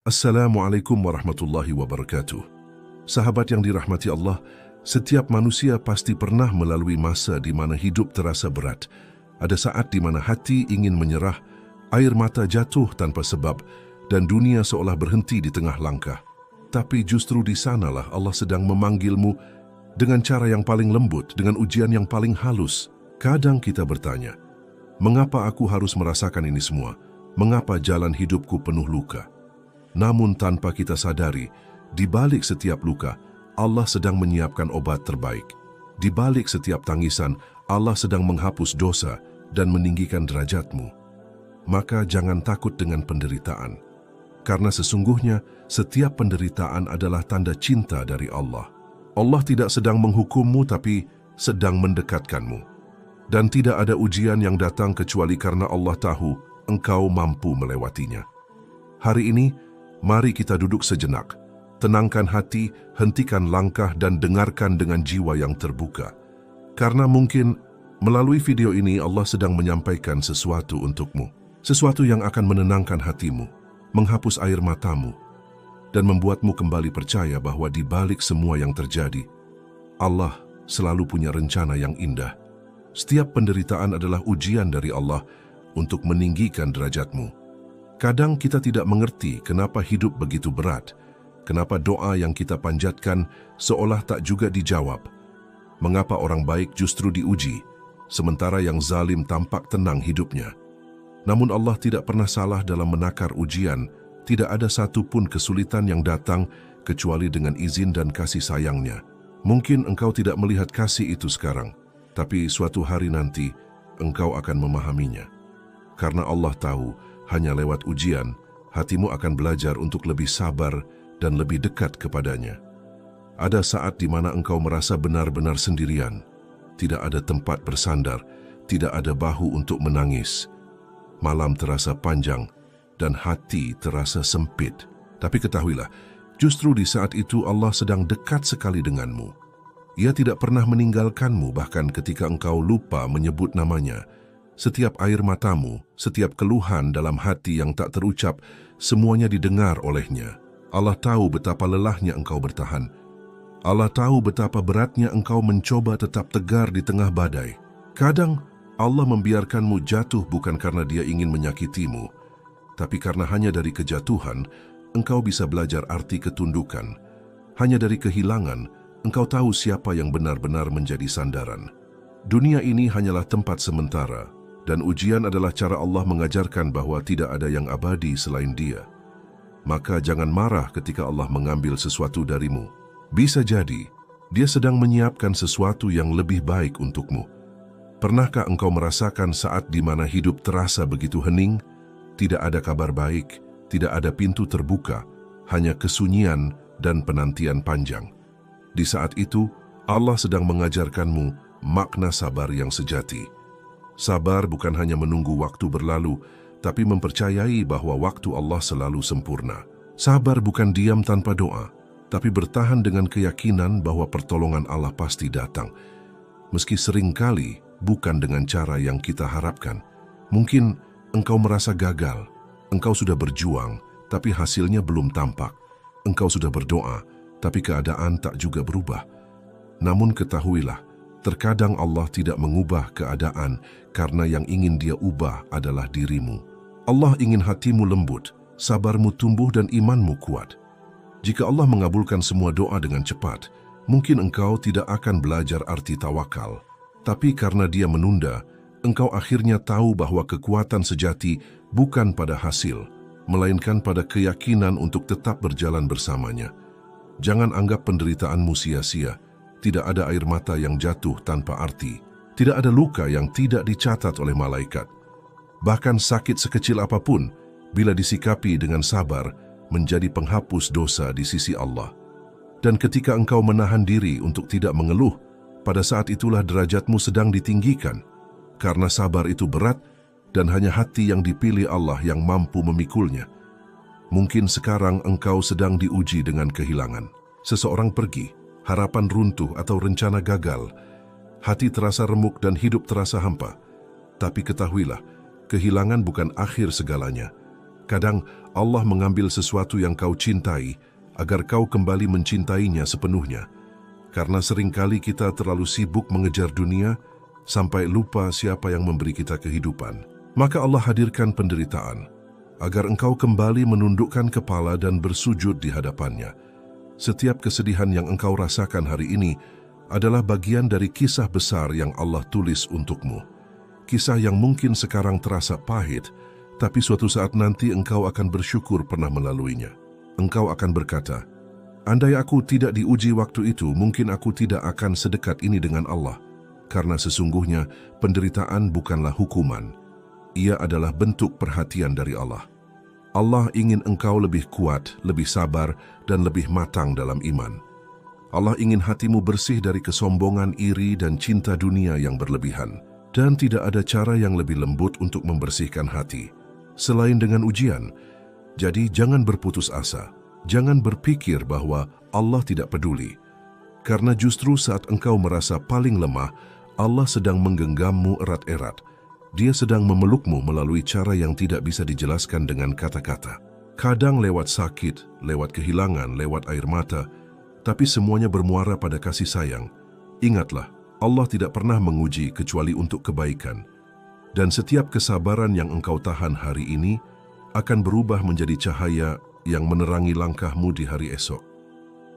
Assalamualaikum warahmatullahi wabarakatuh. Sahabat yang dirahmati Allah, setiap manusia pasti pernah melalui masa di mana hidup terasa berat. Ada saat di mana hati ingin menyerah, air mata jatuh tanpa sebab, dan dunia seolah berhenti di tengah langkah. Tapi justru di sanalah Allah sedang memanggilmu dengan cara yang paling lembut, dengan ujian yang paling halus. Kadang kita bertanya, mengapa aku harus merasakan ini semua? Mengapa jalan hidupku penuh luka? Namun tanpa kita sadari, di balik setiap luka, Allah sedang menyiapkan obat terbaik. Di balik setiap tangisan, Allah sedang menghapus dosa dan meninggikan derajatmu. Maka jangan takut dengan penderitaan, karena sesungguhnya setiap penderitaan adalah tanda cinta dari Allah. Allah tidak sedang menghukummu, tapi sedang mendekatkanmu. Dan tidak ada ujian yang datang kecuali karena Allah tahu engkau mampu melewatinya. Hari ini, mari kita duduk sejenak, tenangkan hati, hentikan langkah dan dengarkan dengan jiwa yang terbuka. Karena mungkin melalui video ini Allah sedang menyampaikan sesuatu untukmu. Sesuatu yang akan menenangkan hatimu, menghapus air matamu, dan membuatmu kembali percaya bahwa di balik semua yang terjadi, Allah selalu punya rencana yang indah. Setiap penderitaan adalah ujian dari Allah untuk meninggikan derajatmu. Kadang kita tidak mengerti kenapa hidup begitu berat, kenapa doa yang kita panjatkan seolah tak juga dijawab, mengapa orang baik justru diuji, sementara yang zalim tampak tenang hidupnya. Namun Allah tidak pernah salah dalam menakar ujian, tidak ada satupun kesulitan yang datang kecuali dengan izin dan kasih sayangnya. Mungkin engkau tidak melihat kasih itu sekarang, tapi suatu hari nanti engkau akan memahaminya. Karena Allah tahu, hanya lewat ujian, hatimu akan belajar untuk lebih sabar dan lebih dekat kepadanya. Ada saat di mana engkau merasa benar-benar sendirian, tidak ada tempat bersandar, tidak ada bahu untuk menangis. Malam terasa panjang dan hati terasa sempit. Tapi ketahuilah, justru di saat itu Allah sedang dekat sekali denganmu. Ia tidak pernah meninggalkanmu bahkan ketika engkau lupa menyebut namanya. Setiap air matamu, setiap keluhan dalam hati yang tak terucap, semuanya didengar olehnya. Allah tahu betapa lelahnya engkau bertahan. Allah tahu betapa beratnya engkau mencoba tetap tegar di tengah badai. Kadang Allah membiarkanmu jatuh bukan karena Dia ingin menyakitimu, tapi karena hanya dari kejatuhan, engkau bisa belajar arti ketundukan. Hanya dari kehilangan, engkau tahu siapa yang benar-benar menjadi sandaran. Dunia ini hanyalah tempat sementara, dan ujian adalah cara Allah mengajarkan bahwa tidak ada yang abadi selain Dia. Maka jangan marah ketika Allah mengambil sesuatu darimu. Bisa jadi, Dia sedang menyiapkan sesuatu yang lebih baik untukmu. Pernahkah engkau merasakan saat di mana hidup terasa begitu hening, tidak ada kabar baik, tidak ada pintu terbuka, hanya kesunyian dan penantian panjang? Di saat itu, Allah sedang mengajarkanmu makna sabar yang sejati. Sabar bukan hanya menunggu waktu berlalu, tapi mempercayai bahwa waktu Allah selalu sempurna. Sabar bukan diam tanpa doa, tapi bertahan dengan keyakinan bahwa pertolongan Allah pasti datang. Meski seringkali bukan dengan cara yang kita harapkan. Mungkin engkau merasa gagal, engkau sudah berjuang, tapi hasilnya belum tampak. Engkau sudah berdoa, tapi keadaan tak juga berubah. Namun ketahuilah, terkadang Allah tidak mengubah keadaan karena yang ingin Dia ubah adalah dirimu. Allah ingin hatimu lembut, sabarmu tumbuh dan imanmu kuat. Jika Allah mengabulkan semua doa dengan cepat, mungkin engkau tidak akan belajar arti tawakal. Tapi karena Dia menunda, engkau akhirnya tahu bahwa kekuatan sejati bukan pada hasil, melainkan pada keyakinan untuk tetap berjalan bersamanya. Jangan anggap penderitaanmu sia-sia. Tidak ada air mata yang jatuh tanpa arti. Tidak ada luka yang tidak dicatat oleh malaikat. Bahkan sakit sekecil apapun, bila disikapi dengan sabar, menjadi penghapus dosa di sisi Allah. Dan ketika engkau menahan diri untuk tidak mengeluh, pada saat itulah derajatmu sedang ditinggikan. Karena sabar itu berat, dan hanya hati yang dipilih Allah yang mampu memikulnya. Mungkin sekarang engkau sedang diuji dengan kehilangan. Seseorang pergi, harapan runtuh atau rencana gagal, hati terasa remuk dan hidup terasa hampa. Tapi ketahuilah, kehilangan bukan akhir segalanya. Kadang Allah mengambil sesuatu yang kau cintai agar kau kembali mencintainya sepenuhnya. Karena seringkali kita terlalu sibuk mengejar dunia sampai lupa siapa yang memberi kita kehidupan. Maka Allah hadirkan penderitaan agar engkau kembali menundukkan kepala dan bersujud di hadapannya. Setiap kesedihan yang engkau rasakan hari ini adalah bagian dari kisah besar yang Allah tulis untukmu. Kisah yang mungkin sekarang terasa pahit, tapi suatu saat nanti engkau akan bersyukur pernah melaluinya. Engkau akan berkata, andai aku tidak diuji waktu itu, mungkin aku tidak akan sedekat ini dengan Allah. Karena sesungguhnya penderitaan bukanlah hukuman. Ia adalah bentuk perhatian dari Allah. Allah ingin engkau lebih kuat, lebih sabar, dan lebih matang dalam iman. Allah ingin hatimu bersih dari kesombongan, iri, dan cinta dunia yang berlebihan. Dan tidak ada cara yang lebih lembut untuk membersihkan hati selain dengan ujian. Jadi jangan berputus asa. Jangan berpikir bahwa Allah tidak peduli. Karena justru saat engkau merasa paling lemah, Allah sedang menggenggammu erat-erat. Dia sedang memelukmu melalui cara yang tidak bisa dijelaskan dengan kata-kata. Kadang lewat sakit, lewat kehilangan, lewat air mata, tapi semuanya bermuara pada kasih sayang. Ingatlah, Allah tidak pernah menguji kecuali untuk kebaikan. Dan setiap kesabaran yang engkau tahan hari ini akan berubah menjadi cahaya yang menerangi langkahmu di hari esok.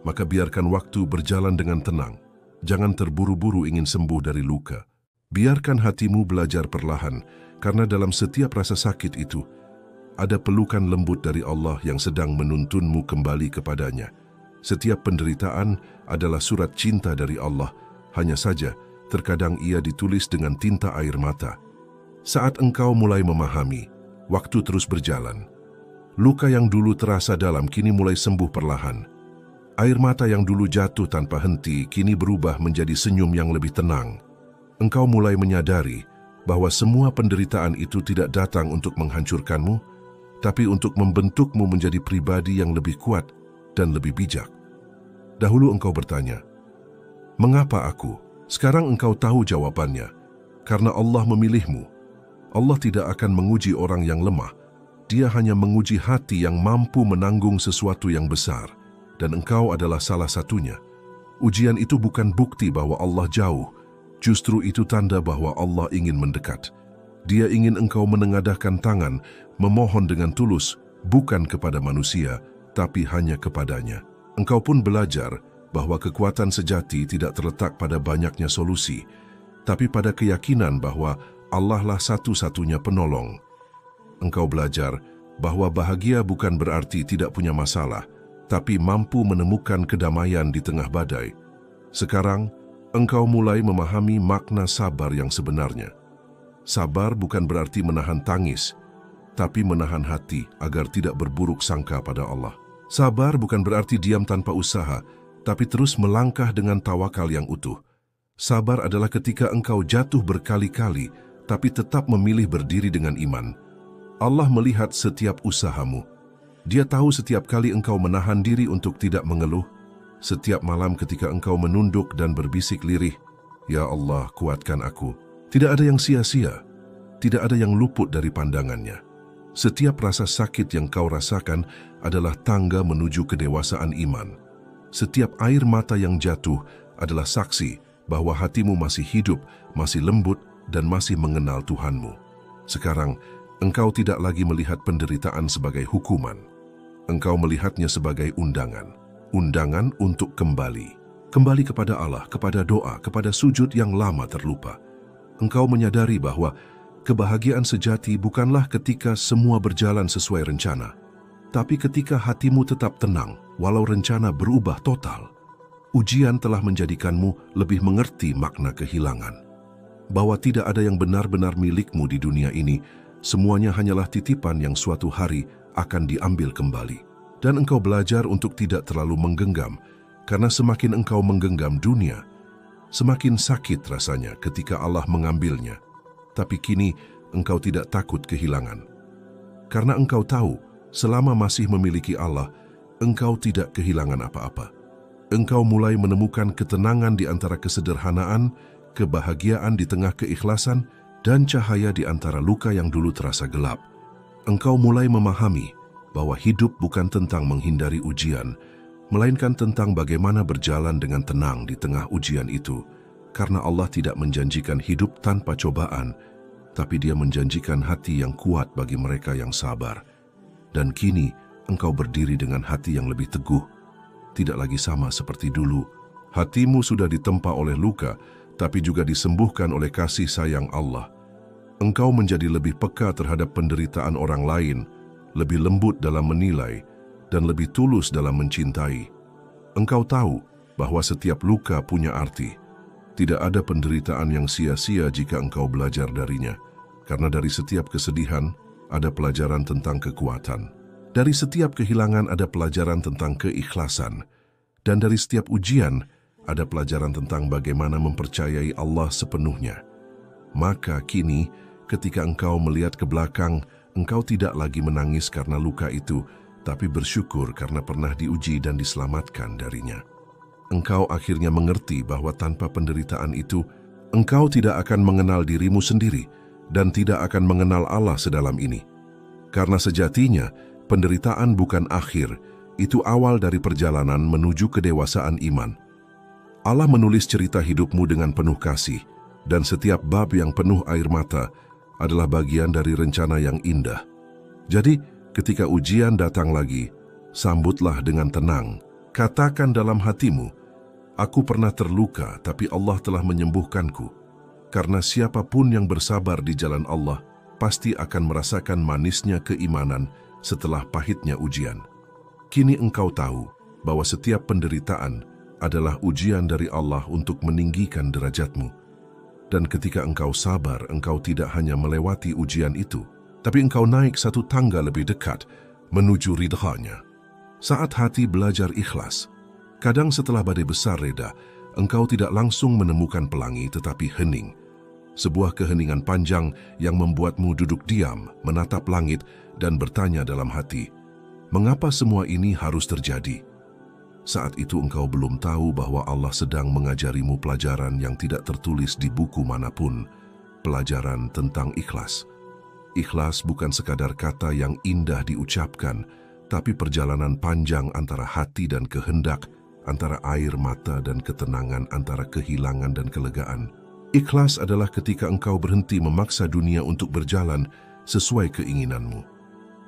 Maka biarkan waktu berjalan dengan tenang. Jangan terburu-buru ingin sembuh dari luka. Biarkan hatimu belajar perlahan, karena dalam setiap rasa sakit itu, ada pelukan lembut dari Allah yang sedang menuntunmu kembali kepadanya. Setiap penderitaan adalah surat cinta dari Allah, hanya saja terkadang ia ditulis dengan tinta air mata. Saat engkau mulai memahami, waktu terus berjalan. Luka yang dulu terasa dalam kini mulai sembuh perlahan. Air mata yang dulu jatuh tanpa henti kini berubah menjadi senyum yang lebih tenang. Engkau mulai menyadari bahwa semua penderitaan itu tidak datang untuk menghancurkanmu, tapi untuk membentukmu menjadi pribadi yang lebih kuat dan lebih bijak. Dahulu engkau bertanya, mengapa aku? Sekarang engkau tahu jawabannya. Karena Allah memilihmu. Allah tidak akan menguji orang yang lemah. Dia hanya menguji hati yang mampu menanggung sesuatu yang besar. Dan engkau adalah salah satunya. Ujian itu bukan bukti bahwa Allah jauh. Justru itu tanda bahwa Allah ingin mendekat. Dia ingin engkau menengadahkan tangan, memohon dengan tulus, bukan kepada manusia, tapi hanya kepadanya. Engkau pun belajar bahwa kekuatan sejati tidak terletak pada banyaknya solusi, tapi pada keyakinan bahwa Allah lah satu-satunya penolong. Engkau belajar bahwa bahagia bukan berarti tidak punya masalah, tapi mampu menemukan kedamaian di tengah badai. Sekarang, engkau mulai memahami makna sabar yang sebenarnya. Sabar bukan berarti menahan tangis, tapi menahan hati agar tidak berburuk sangka pada Allah. Sabar bukan berarti diam tanpa usaha, tapi terus melangkah dengan tawakal yang utuh. Sabar adalah ketika engkau jatuh berkali-kali, tapi tetap memilih berdiri dengan iman. Allah melihat setiap usahamu. Dia tahu setiap kali engkau menahan diri untuk tidak mengeluh, setiap malam ketika engkau menunduk dan berbisik lirih, "Ya Allah, kuatkan aku." Tidak ada yang sia-sia, tidak ada yang luput dari pandangannya. Setiap rasa sakit yang kau rasakan adalah tangga menuju kedewasaan iman. Setiap air mata yang jatuh adalah saksi bahwa hatimu masih hidup, masih lembut, dan masih mengenal Tuhanmu. Sekarang, engkau tidak lagi melihat penderitaan sebagai hukuman. Engkau melihatnya sebagai undangan. Undangan untuk kembali. Kembali kepada Allah, kepada doa, kepada sujud yang lama terlupa. Engkau menyadari bahwa kebahagiaan sejati bukanlah ketika semua berjalan sesuai rencana, tapi ketika hatimu tetap tenang walau rencana berubah total. Ujian telah menjadikanmu lebih mengerti makna kehilangan. Bahwa tidak ada yang benar-benar milikmu di dunia ini, semuanya hanyalah titipan yang suatu hari akan diambil kembali. Dan engkau belajar untuk tidak terlalu menggenggam, karena semakin engkau menggenggam dunia, semakin sakit rasanya ketika Allah mengambilnya. Tapi kini engkau tidak takut kehilangan. Karena engkau tahu, selama masih memiliki Allah, engkau tidak kehilangan apa-apa. Engkau mulai menemukan ketenangan di antara kesederhanaan, kebahagiaan di tengah keikhlasan, dan cahaya di antara luka yang dulu terasa gelap. engkau mulai memahami bahwa hidup bukan tentang menghindari ujian, melainkan tentang bagaimana berjalan dengan tenang di tengah ujian itu, karena Allah tidak menjanjikan hidup tanpa cobaan, tapi Dia menjanjikan hati yang kuat bagi mereka yang sabar. Dan kini engkau berdiri dengan hati yang lebih teguh, tidak lagi sama seperti dulu. Hatimu sudah ditempa oleh luka, tapi juga disembuhkan oleh kasih sayang Allah. Engkau menjadi lebih peka terhadap penderitaan orang lain, lebih lembut dalam menilai, dan lebih tulus dalam mencintai. Engkau tahu bahwa setiap luka punya arti. Tidak ada penderitaan yang sia-sia jika engkau belajar darinya, karena dari setiap kesedihan ada pelajaran tentang kekuatan. Dari setiap kehilangan ada pelajaran tentang keikhlasan, dan dari setiap ujian ada pelajaran tentang bagaimana mempercayai Allah sepenuhnya. Maka kini, ketika engkau melihat ke belakang, engkau tidak lagi menangis karena luka itu, tapi bersyukur karena pernah diuji dan diselamatkan darinya. Engkau akhirnya mengerti bahwa tanpa penderitaan itu, engkau tidak akan mengenal dirimu sendiri dan tidak akan mengenal Allah sedalam ini. Karena sejatinya, penderitaan bukan akhir, itu awal dari perjalanan menuju kedewasaan iman. Allah menulis cerita hidupmu dengan penuh kasih, dan setiap bab yang penuh air mata adalah bagian dari rencana yang indah. Jadi, ketika ujian datang lagi, sambutlah dengan tenang. Katakan dalam hatimu, aku pernah terluka, tapi Allah telah menyembuhkanku. Karena siapapun yang bersabar di jalan Allah, pasti akan merasakan manisnya keimanan setelah pahitnya ujian. Kini engkau tahu bahwa setiap penderitaan adalah ujian dari Allah untuk meninggikan derajatmu. Dan ketika engkau sabar, engkau tidak hanya melewati ujian itu, tapi engkau naik satu tangga lebih dekat menuju ridha-Nya. Saat hati belajar ikhlas, kadang setelah badai besar reda, engkau tidak langsung menemukan pelangi tetapi hening. Sebuah keheningan panjang yang membuatmu duduk diam, menatap langit dan bertanya dalam hati, mengapa semua ini harus terjadi? Saat itu engkau belum tahu bahwa Allah sedang mengajarimu pelajaran yang tidak tertulis di buku manapun, pelajaran tentang ikhlas. Ikhlas bukan sekadar kata yang indah diucapkan, tapi perjalanan panjang antara hati dan kehendak, antara air mata dan ketenangan, antara kehilangan dan kelegaan. Ikhlas adalah ketika engkau berhenti memaksa dunia untuk berjalan sesuai keinginanmu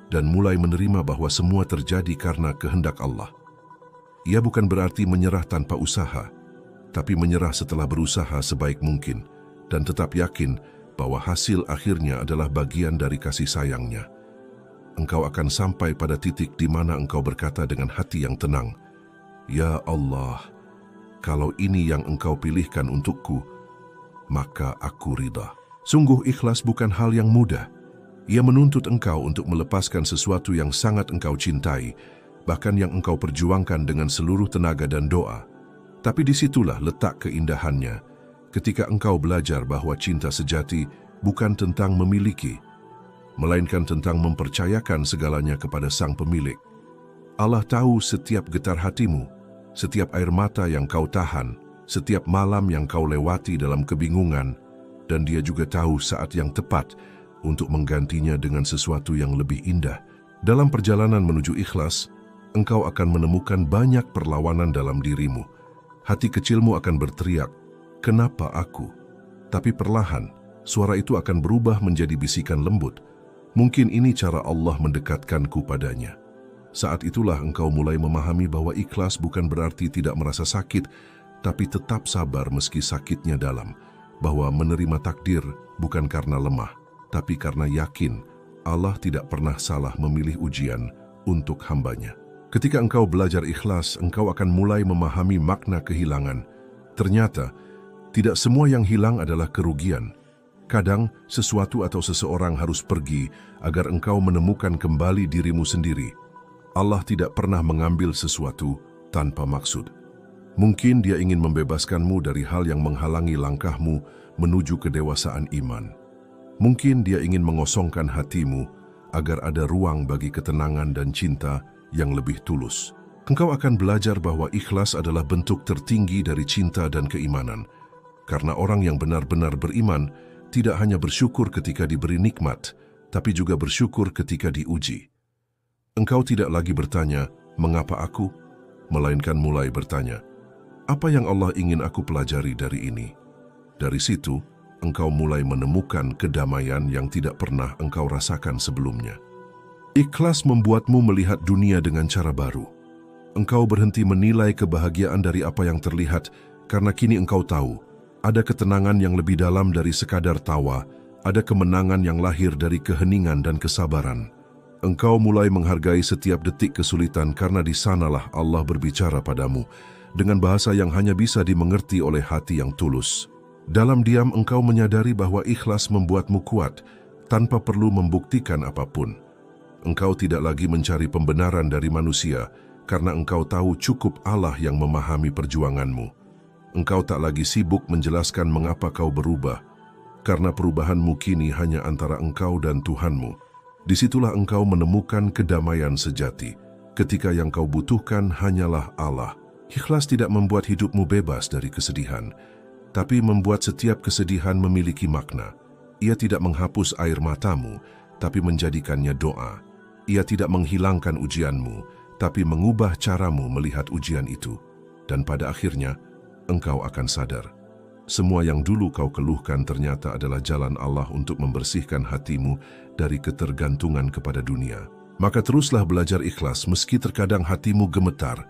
dan mulai menerima bahwa semua terjadi karena kehendak Allah. Ia bukan berarti menyerah tanpa usaha, tapi menyerah setelah berusaha sebaik mungkin dan tetap yakin bahwa hasil akhirnya adalah bagian dari kasih sayang-Nya. Engkau akan sampai pada titik di mana engkau berkata dengan hati yang tenang, "Ya Allah, kalau ini yang Engkau pilihkan untukku, maka aku ridha." Sungguh ikhlas bukan hal yang mudah. Ia menuntut engkau untuk melepaskan sesuatu yang sangat engkau cintai, bahkan yang engkau perjuangkan dengan seluruh tenaga dan doa. Tapi disitulah letak keindahannya, ketika engkau belajar bahwa cinta sejati bukan tentang memiliki, melainkan tentang mempercayakan segalanya kepada Sang Pemilik. Allah tahu setiap getar hatimu, setiap air mata yang kau tahan, setiap malam yang kau lewati dalam kebingungan, dan Dia juga tahu saat yang tepat untuk menggantinya dengan sesuatu yang lebih indah. Dalam perjalanan menuju ikhlas, engkau akan menemukan banyak perlawanan dalam dirimu. Hati kecilmu akan berteriak, "Kenapa aku?" Tapi perlahan, suara itu akan berubah menjadi bisikan lembut. Mungkin ini cara Allah mendekatkanku padanya. Saat itulah engkau mulai memahami bahwa ikhlas bukan berarti tidak merasa sakit, tapi tetap sabar meski sakitnya dalam, bahwa menerima takdir bukan karena lemah, tapi karena yakin Allah tidak pernah salah memilih ujian untuk hamba-Nya. Ketika engkau belajar ikhlas, engkau akan mulai memahami makna kehilangan. Ternyata, tidak semua yang hilang adalah kerugian. Kadang, sesuatu atau seseorang harus pergi agar engkau menemukan kembali dirimu sendiri. Allah tidak pernah mengambil sesuatu tanpa maksud. Mungkin Dia ingin membebaskanmu dari hal yang menghalangi langkahmu menuju kedewasaan iman. Mungkin Dia ingin mengosongkan hatimu agar ada ruang bagi ketenangan dan cinta yang lebih tulus. Engkau akan belajar bahwa ikhlas adalah bentuk tertinggi dari cinta dan keimanan. Karena orang yang benar-benar beriman tidak hanya bersyukur ketika diberi nikmat, tapi juga bersyukur ketika diuji. Engkau tidak lagi bertanya, "Mengapa aku?" melainkan mulai bertanya, "Apa yang Allah ingin aku pelajari dari ini?" Dari situ, engkau mulai menemukan kedamaian yang tidak pernah engkau rasakan sebelumnya. Ikhlas membuatmu melihat dunia dengan cara baru. Engkau berhenti menilai kebahagiaan dari apa yang terlihat, karena kini engkau tahu, ada ketenangan yang lebih dalam dari sekadar tawa, ada kemenangan yang lahir dari keheningan dan kesabaran. Engkau mulai menghargai setiap detik kesulitan karena di sanalah Allah berbicara padamu dengan bahasa yang hanya bisa dimengerti oleh hati yang tulus. Dalam diam engkau menyadari bahwa ikhlas membuatmu kuat tanpa perlu membuktikan apapun. Engkau tidak lagi mencari pembenaran dari manusia karena engkau tahu cukup Allah yang memahami perjuanganmu. Engkau tak lagi sibuk menjelaskan mengapa kau berubah, karena perubahanmu kini hanya antara engkau dan Tuhanmu. Disitulah engkau menemukan kedamaian sejati, ketika yang kau butuhkan hanyalah Allah. Ikhlas tidak membuat hidupmu bebas dari kesedihan, tapi membuat setiap kesedihan memiliki makna. Ia tidak menghapus air matamu, tapi menjadikannya doa. Ia tidak menghilangkan ujianmu, tapi mengubah caramu melihat ujian itu. Dan pada akhirnya, engkau akan sadar. Semua yang dulu kau keluhkan ternyata adalah jalan Allah untuk membersihkan hatimu dari ketergantungan kepada dunia. Maka teruslah belajar ikhlas meski terkadang hatimu gemetar,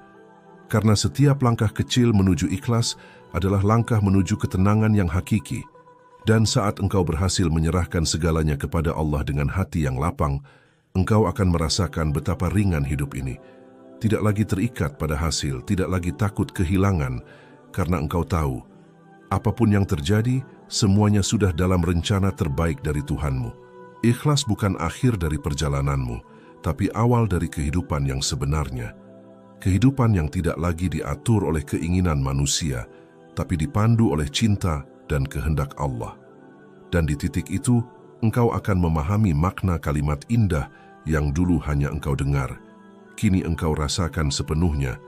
karena setiap langkah kecil menuju ikhlas adalah langkah menuju ketenangan yang hakiki. Dan saat engkau berhasil menyerahkan segalanya kepada Allah dengan hati yang lapang, engkau akan merasakan betapa ringan hidup ini. Tidak lagi terikat pada hasil, tidak lagi takut kehilangan, karena engkau tahu, apapun yang terjadi, semuanya sudah dalam rencana terbaik dari Tuhanmu. Ikhlas bukan akhir dari perjalananmu, tapi awal dari kehidupan yang sebenarnya. Kehidupan yang tidak lagi diatur oleh keinginan manusia, tapi dipandu oleh cinta dan kehendak Allah. Dan di titik itu, engkau akan memahami makna kalimat indah yang dulu hanya engkau dengar. Kini engkau rasakan sepenuhnya,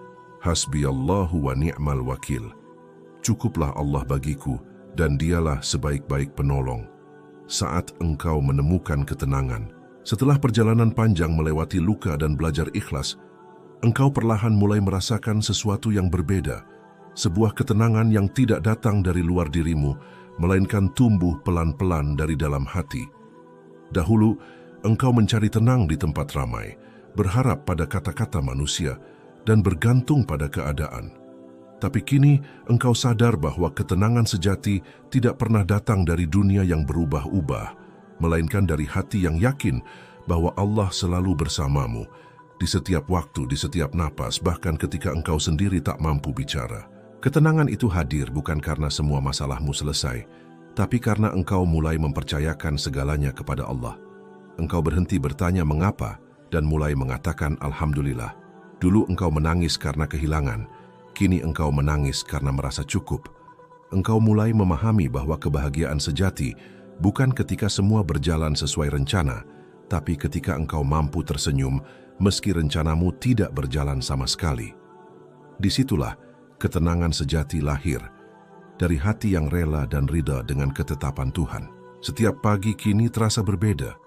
hasbiyallahu wa ni'mal wakil. Cukuplah Allah bagiku, dan dialah sebaik-baik penolong. Saat engkau menemukan ketenangan, setelah perjalanan panjang melewati luka dan belajar ikhlas, engkau perlahan mulai merasakan sesuatu yang berbeda, sebuah ketenangan yang tidak datang dari luar dirimu, melainkan tumbuh pelan-pelan dari dalam hati. Dahulu, engkau mencari tenang di tempat ramai, berharap pada kata-kata manusia, dan bergantung pada keadaan. Tapi kini, engkau sadar bahwa ketenangan sejati tidak pernah datang dari dunia yang berubah-ubah, melainkan dari hati yang yakin bahwa Allah selalu bersamamu, di setiap waktu, di setiap napas, bahkan ketika engkau sendiri tak mampu bicara. Ketenangan itu hadir bukan karena semua masalahmu selesai, tapi karena engkau mulai mempercayakan segalanya kepada Allah. Engkau berhenti bertanya mengapa dan mulai mengatakan Alhamdulillah. Dulu engkau menangis karena kehilangan, kini engkau menangis karena merasa cukup. Engkau mulai memahami bahwa kebahagiaan sejati bukan ketika semua berjalan sesuai rencana, tapi ketika engkau mampu tersenyum meski rencanamu tidak berjalan sama sekali. Disitulah ketenangan sejati lahir, dari hati yang rela dan ridha dengan ketetapan Tuhan. Setiap pagi kini terasa berbeda.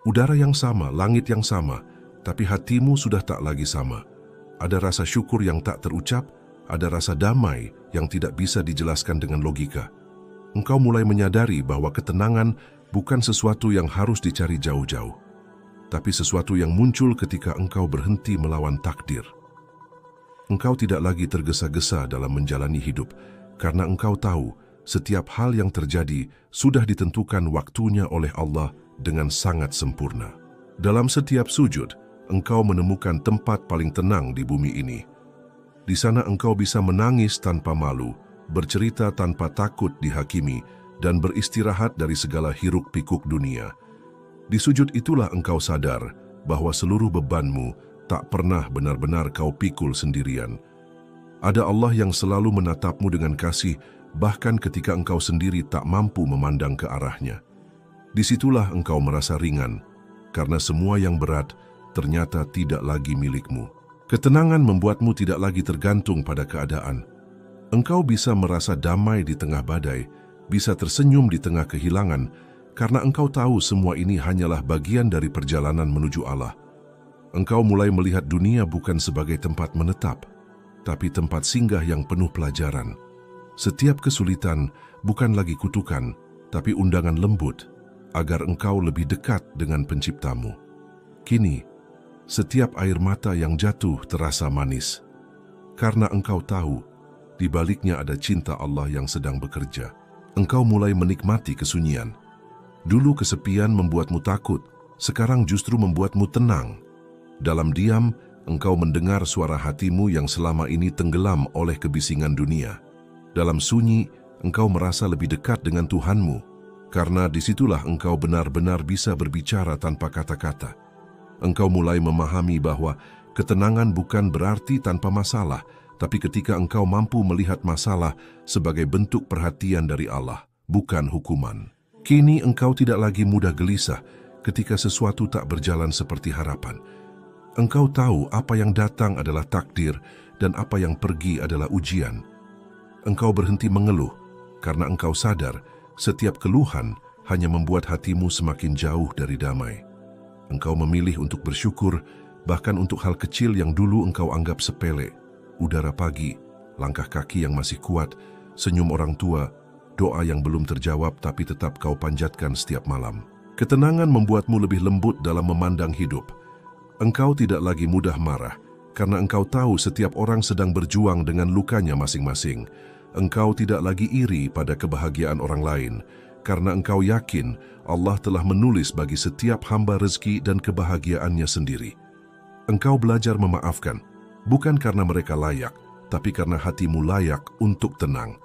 Udara yang sama, langit yang sama, tapi hatimu sudah tak lagi sama. Ada rasa syukur yang tak terucap, ada rasa damai yang tidak bisa dijelaskan dengan logika. Engkau mulai menyadari bahwa ketenangan bukan sesuatu yang harus dicari jauh-jauh, tapi sesuatu yang muncul ketika engkau berhenti melawan takdir. Engkau tidak lagi tergesa-gesa dalam menjalani hidup, karena engkau tahu setiap hal yang terjadi sudah ditentukan waktunya oleh Allah dengan sangat sempurna. Dalam setiap sujud, engkau menemukan tempat paling tenang di bumi ini. Di sana engkau bisa menangis tanpa malu, bercerita tanpa takut dihakimi, dan beristirahat dari segala hiruk-pikuk dunia. Di sujud itulah engkau sadar bahwa seluruh bebanmu tak pernah benar-benar kau pikul sendirian. Ada Allah yang selalu menatapmu dengan kasih, bahkan ketika engkau sendiri tak mampu memandang ke arahnya. Disitulah engkau merasa ringan, karena semua yang berat ternyata tidak lagi milikmu. Ketenangan membuatmu tidak lagi tergantung pada keadaan. Engkau bisa merasa damai di tengah badai, bisa tersenyum di tengah kehilangan, Karena engkau tahu semua ini hanyalah bagian dari perjalanan menuju Allah. Engkau mulai melihat dunia bukan sebagai tempat menetap, tapi tempat singgah yang penuh pelajaran. Setiap kesulitan bukan lagi kutukan, tapi undangan lembut agar engkau lebih dekat dengan penciptamu. Kini, setiap air mata yang jatuh terasa manis, karena engkau tahu, di baliknya ada cinta Allah yang sedang bekerja. Engkau mulai menikmati kesunyian. Dulu kesepian membuatmu takut, sekarang justru membuatmu tenang. Dalam diam, engkau mendengar suara hatimu yang selama ini tenggelam oleh kebisingan dunia. Dalam sunyi, engkau merasa lebih dekat dengan Tuhanmu, karena disitulah engkau benar-benar bisa berbicara tanpa kata-kata. Engkau mulai memahami bahwa ketenangan bukan berarti tanpa masalah, tapi ketika engkau mampu melihat masalah sebagai bentuk perhatian dari Allah, bukan hukuman. Kini engkau tidak lagi mudah gelisah ketika sesuatu tak berjalan seperti harapan. Engkau tahu apa yang datang adalah takdir dan apa yang pergi adalah ujian. Engkau berhenti mengeluh karena engkau sadar setiap keluhan hanya membuat hatimu semakin jauh dari damai. Engkau memilih untuk bersyukur bahkan untuk hal kecil yang dulu engkau anggap sepele. Udara pagi, langkah kaki yang masih kuat, senyum orang tua, doa yang belum terjawab tapi tetap kau panjatkan setiap malam. Ketenangan membuatmu lebih lembut dalam memandang hidup. Engkau tidak lagi mudah marah, karena engkau tahu setiap orang sedang berjuang dengan lukanya masing-masing. Engkau tidak lagi iri pada kebahagiaan orang lain, karena engkau yakin Allah telah menulis bagi setiap hamba rezeki dan kebahagiaannya sendiri. Engkau belajar memaafkan, bukan karena mereka layak, tapi karena hatimu layak untuk tenang.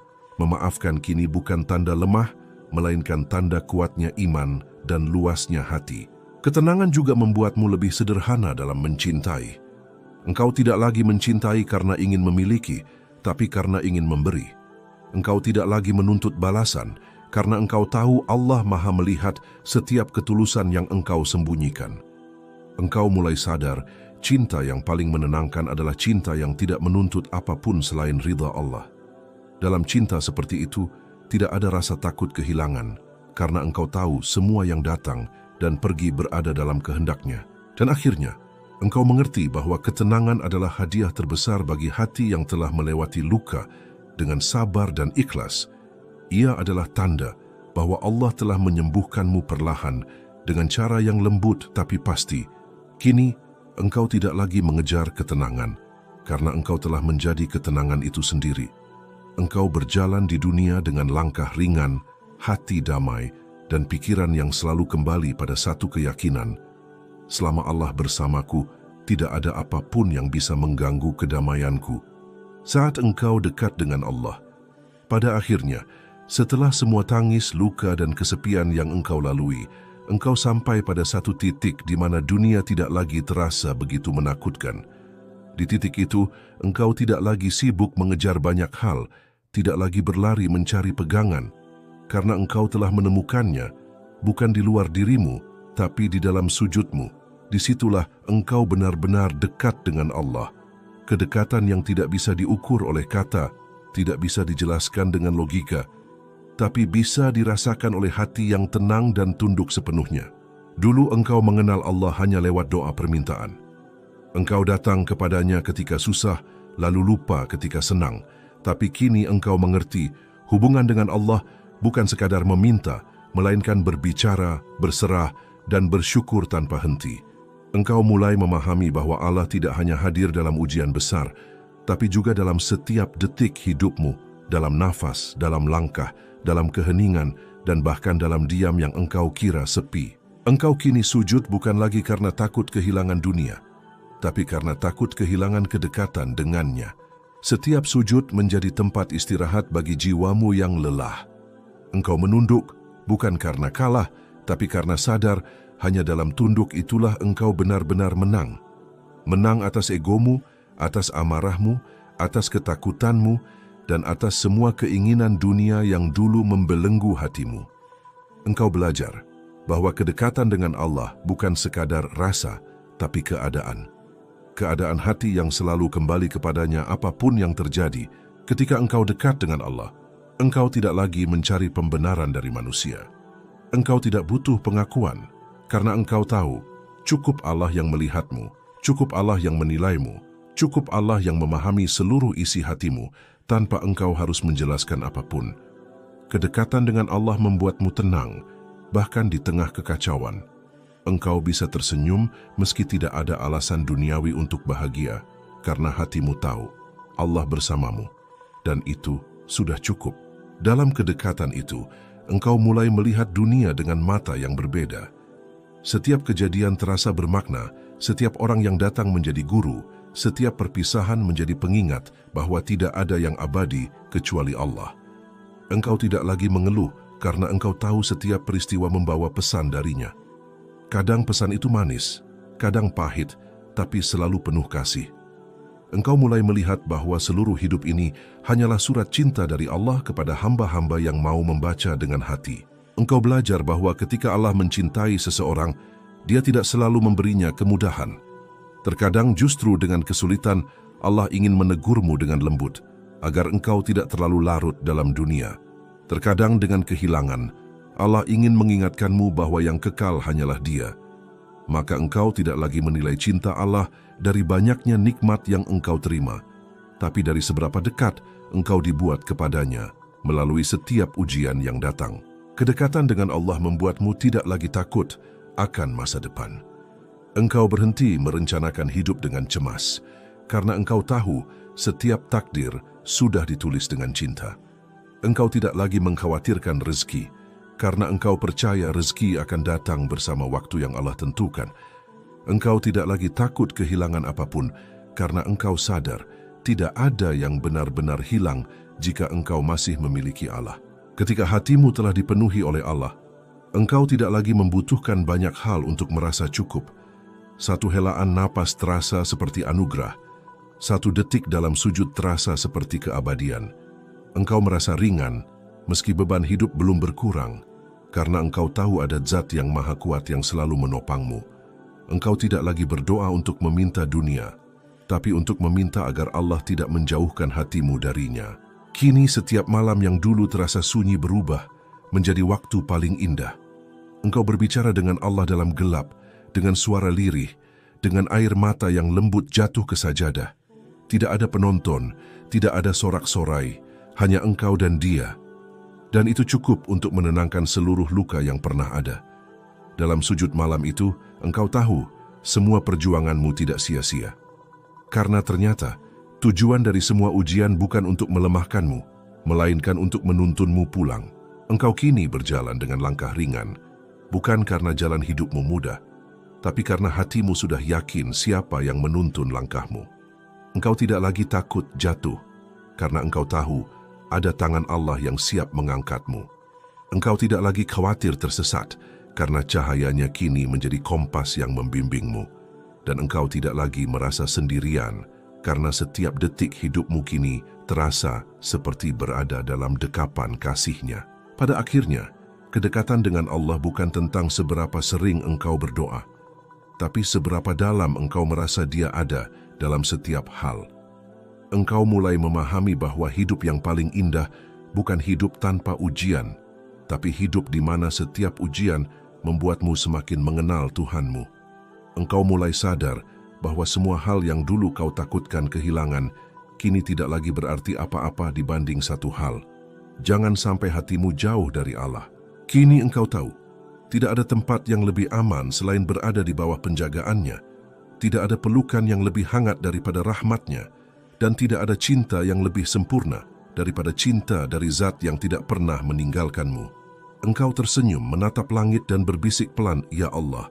Memaafkan kini bukan tanda lemah, melainkan tanda kuatnya iman dan luasnya hati. Ketenangan juga membuatmu lebih sederhana dalam mencintai. Engkau tidak lagi mencintai karena ingin memiliki, tapi karena ingin memberi. Engkau tidak lagi menuntut balasan, karena engkau tahu Allah Maha melihat setiap ketulusan yang engkau sembunyikan. Engkau mulai sadar, cinta yang paling menenangkan adalah cinta yang tidak menuntut apapun selain ridha Allah. Dalam cinta seperti itu, tidak ada rasa takut kehilangan, karena engkau tahu semua yang datang dan pergi berada dalam kehendaknya. Dan akhirnya, engkau mengerti bahwa ketenangan adalah hadiah terbesar bagi hati yang telah melewati luka dengan sabar dan ikhlas. Ia adalah tanda bahwa Allah telah menyembuhkanmu perlahan dengan cara yang lembut tapi pasti. Kini, engkau tidak lagi mengejar ketenangan, karena engkau telah menjadi ketenangan itu sendiri. Engkau berjalan di dunia dengan langkah ringan, hati damai, dan pikiran yang selalu kembali pada satu keyakinan. Selama Allah bersamaku, tidak ada apapun yang bisa mengganggu kedamaianku. Saat engkau dekat dengan Allah, pada akhirnya, setelah semua tangis, luka, dan kesepian yang engkau lalui, engkau sampai pada satu titik di mana dunia tidak lagi terasa begitu menakutkan. Di titik itu, engkau tidak lagi sibuk mengejar banyak hal, tidak lagi berlari mencari pegangan, karena engkau telah menemukannya, bukan di luar dirimu, tapi di dalam sujudmu. Disitulah engkau benar-benar dekat dengan Allah. Kedekatan yang tidak bisa diukur oleh kata, tidak bisa dijelaskan dengan logika, tapi bisa dirasakan oleh hati yang tenang dan tunduk sepenuhnya. Dulu engkau mengenal Allah hanya lewat doa permintaan. Engkau datang kepadanya ketika susah, lalu lupa ketika senang. Tapi kini engkau mengerti, hubungan dengan Allah bukan sekadar meminta, melainkan berbicara, berserah, dan bersyukur tanpa henti. Engkau mulai memahami bahwa Allah tidak hanya hadir dalam ujian besar, tapi juga dalam setiap detik hidupmu, dalam nafas, dalam langkah, dalam keheningan, dan bahkan dalam diam yang engkau kira sepi. Engkau kini sujud bukan lagi karena takut kehilangan dunia, tapi karena takut kehilangan kedekatan dengannya. Setiap sujud menjadi tempat istirahat bagi jiwamu yang lelah. Engkau menunduk bukan karena kalah, tapi karena sadar hanya dalam tunduk itulah engkau benar-benar menang. Menang atas egomu, atas amarahmu, atas ketakutanmu, dan atas semua keinginan dunia yang dulu membelenggu hatimu. Engkau belajar bahwa kedekatan dengan Allah bukan sekadar rasa, tapi keadaan. Keadaan hati yang selalu kembali kepadanya apapun yang terjadi. Ketika engkau dekat dengan Allah, engkau tidak lagi mencari pembenaran dari manusia. Engkau tidak butuh pengakuan, karena engkau tahu, cukup Allah yang melihatmu, cukup Allah yang menilaimu, cukup Allah yang memahami seluruh isi hatimu, tanpa engkau harus menjelaskan apapun. Kedekatan dengan Allah membuatmu tenang, bahkan di tengah kekacauan. Engkau bisa tersenyum meski tidak ada alasan duniawi untuk bahagia, karena hatimu tahu Allah bersamamu, dan itu sudah cukup. Dalam kedekatan itu, engkau mulai melihat dunia dengan mata yang berbeda. Setiap kejadian terasa bermakna, setiap orang yang datang menjadi guru, setiap perpisahan menjadi pengingat bahwa tidak ada yang abadi kecuali Allah. Engkau tidak lagi mengeluh karena engkau tahu setiap peristiwa membawa pesan darinya. Kadang pesan itu manis, kadang pahit, tapi selalu penuh kasih. Engkau mulai melihat bahwa seluruh hidup ini hanyalah surat cinta dari Allah kepada hamba-hamba yang mau membaca dengan hati. Engkau belajar bahwa ketika Allah mencintai seseorang, Dia tidak selalu memberinya kemudahan. Terkadang justru dengan kesulitan, Allah ingin menegurmu dengan lembut, agar engkau tidak terlalu larut dalam dunia. Terkadang dengan kehilangan, Allah ingin mengingatkanmu bahwa yang kekal hanyalah Dia. Maka engkau tidak lagi menilai cinta Allah dari banyaknya nikmat yang engkau terima, tapi dari seberapa dekat engkau dibuat kepadanya melalui setiap ujian yang datang. Kedekatan dengan Allah membuatmu tidak lagi takut akan masa depan. Engkau berhenti merencanakan hidup dengan cemas, karena engkau tahu setiap takdir sudah ditulis dengan cinta. Engkau tidak lagi mengkhawatirkan rezeki, karena engkau percaya rezeki akan datang bersama waktu yang Allah tentukan. Engkau tidak lagi takut kehilangan apapun, karena engkau sadar tidak ada yang benar-benar hilang jika engkau masih memiliki Allah. Ketika hatimu telah dipenuhi oleh Allah, engkau tidak lagi membutuhkan banyak hal untuk merasa cukup. Satu helaan napas terasa seperti anugerah, satu detik dalam sujud terasa seperti keabadian. Engkau merasa ringan, meski beban hidup belum berkurang, karena engkau tahu ada zat yang maha kuat yang selalu menopangmu. Engkau tidak lagi berdoa untuk meminta dunia, tapi untuk meminta agar Allah tidak menjauhkan hatimu darinya. Kini setiap malam yang dulu terasa sunyi berubah menjadi waktu paling indah. Engkau berbicara dengan Allah dalam gelap, dengan suara lirih, dengan air mata yang lembut jatuh ke sajadah. Tidak ada penonton, tidak ada sorak-sorai, hanya engkau dan Dia. Dan itu cukup untuk menenangkan seluruh luka yang pernah ada. Dalam sujud malam itu, engkau tahu semua perjuanganmu tidak sia-sia. Karena ternyata, tujuan dari semua ujian bukan untuk melemahkanmu, melainkan untuk menuntunmu pulang. Engkau kini berjalan dengan langkah ringan, bukan karena jalan hidupmu mudah, tapi karena hatimu sudah yakin siapa yang menuntun langkahmu. Engkau tidak lagi takut jatuh, karena engkau tahu ada tangan Allah yang siap mengangkatmu. Engkau tidak lagi khawatir tersesat, karena cahayanya kini menjadi kompas yang membimbingmu. Dan engkau tidak lagi merasa sendirian, karena setiap detik hidupmu kini terasa seperti berada dalam dekapan kasih-Nya. Pada akhirnya, kedekatan dengan Allah bukan tentang seberapa sering engkau berdoa, tapi seberapa dalam engkau merasa Dia ada dalam setiap hal. Engkau mulai memahami bahwa hidup yang paling indah bukan hidup tanpa ujian, tapi hidup di mana setiap ujian membuatmu semakin mengenal Tuhanmu. Engkau mulai sadar bahwa semua hal yang dulu kau takutkan kehilangan, kini tidak lagi berarti apa-apa dibanding satu hal. Jangan sampai hatimu jauh dari Allah. Kini engkau tahu, tidak ada tempat yang lebih aman selain berada di bawah penjagaannya. Tidak ada pelukan yang lebih hangat daripada rahmat-Nya. Dan tidak ada cinta yang lebih sempurna daripada cinta dari zat yang tidak pernah meninggalkanmu. Engkau tersenyum menatap langit dan berbisik pelan, "Ya Allah,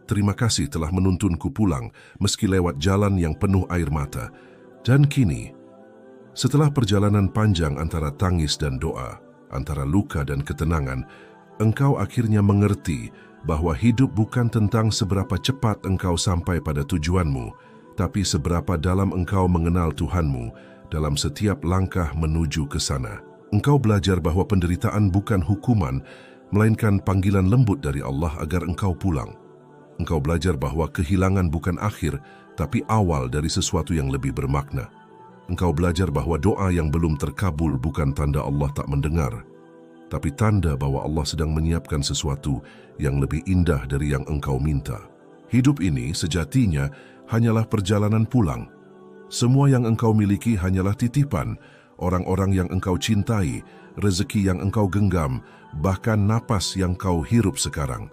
terima kasih telah menuntunku pulang meski lewat jalan yang penuh air mata." Dan kini, setelah perjalanan panjang antara tangis dan doa, antara luka dan ketenangan, engkau akhirnya mengerti bahwa hidup bukan tentang seberapa cepat engkau sampai pada tujuanmu, tapi seberapa dalam engkau mengenal Tuhanmu dalam setiap langkah menuju ke sana. Engkau belajar bahwa penderitaan bukan hukuman, melainkan panggilan lembut dari Allah agar engkau pulang. Engkau belajar bahwa kehilangan bukan akhir, tapi awal dari sesuatu yang lebih bermakna. Engkau belajar bahwa doa yang belum terkabul bukan tanda Allah tak mendengar, tapi tanda bahwa Allah sedang menyiapkan sesuatu yang lebih indah dari yang engkau minta. Hidup ini sejatinya hanyalah perjalanan pulang. Semua yang engkau miliki hanyalah titipan, orang-orang yang engkau cintai, rezeki yang engkau genggam, bahkan napas yang kau hirup sekarang.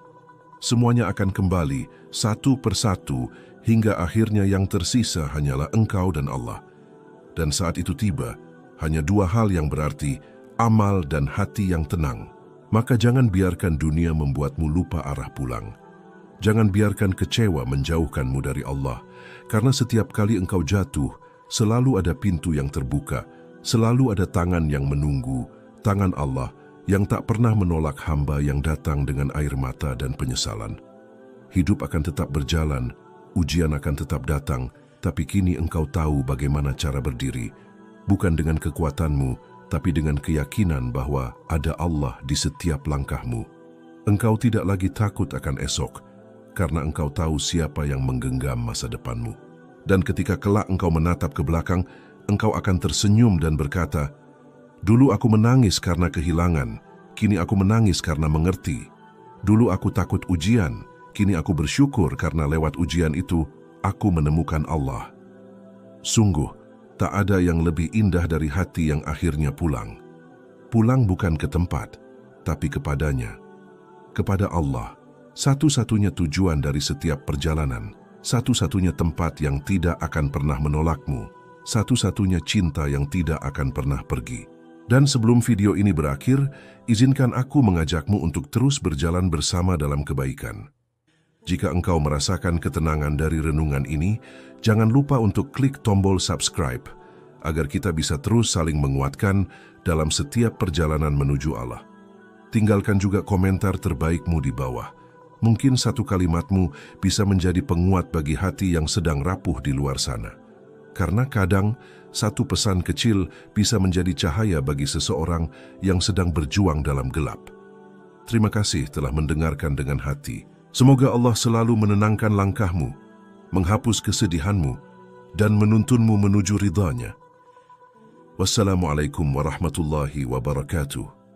Semuanya akan kembali satu persatu hingga akhirnya yang tersisa hanyalah engkau dan Allah. Dan saat itu tiba, hanya dua hal yang berarti, amal dan hati yang tenang. Maka jangan biarkan dunia membuatmu lupa arah pulang. Jangan biarkan kecewa menjauhkanmu dari Allah, karena setiap kali engkau jatuh, selalu ada pintu yang terbuka, selalu ada tangan yang menunggu, tangan Allah yang tak pernah menolak hamba yang datang dengan air mata dan penyesalan. Hidup akan tetap berjalan, ujian akan tetap datang, tapi kini engkau tahu bagaimana cara berdiri, bukan dengan kekuatanmu, tapi dengan keyakinan bahwa ada Allah di setiap langkahmu. Engkau tidak lagi takut akan esok, karena engkau tahu siapa yang menggenggam masa depanmu. Dan ketika kelak engkau menatap ke belakang, engkau akan tersenyum dan berkata, "Dulu aku menangis karena kehilangan, kini aku menangis karena mengerti. Dulu aku takut ujian, kini aku bersyukur karena lewat ujian itu, aku menemukan Allah." Sungguh, tak ada yang lebih indah dari hati yang akhirnya pulang. Pulang bukan ke tempat, tapi kepadanya. Kepada Allah, satu-satunya tujuan dari setiap perjalanan, satu-satunya tempat yang tidak akan pernah menolakmu, satu-satunya cinta yang tidak akan pernah pergi. Dan sebelum video ini berakhir, izinkan aku mengajakmu untuk terus berjalan bersama dalam kebaikan. Jika engkau merasakan ketenangan dari renungan ini, jangan lupa untuk klik tombol subscribe, agar kita bisa terus saling menguatkan dalam setiap perjalanan menuju Allah. Tinggalkan juga komentar terbaikmu di bawah. Mungkin satu kalimatmu bisa menjadi penguat bagi hati yang sedang rapuh di luar sana. Karena kadang, satu pesan kecil bisa menjadi cahaya bagi seseorang yang sedang berjuang dalam gelap. Terima kasih telah mendengarkan dengan hati. Semoga Allah selalu menenangkan langkahmu, menghapus kesedihanmu, dan menuntunmu menuju ridha-Nya. Wassalamualaikum warahmatullahi wabarakatuh.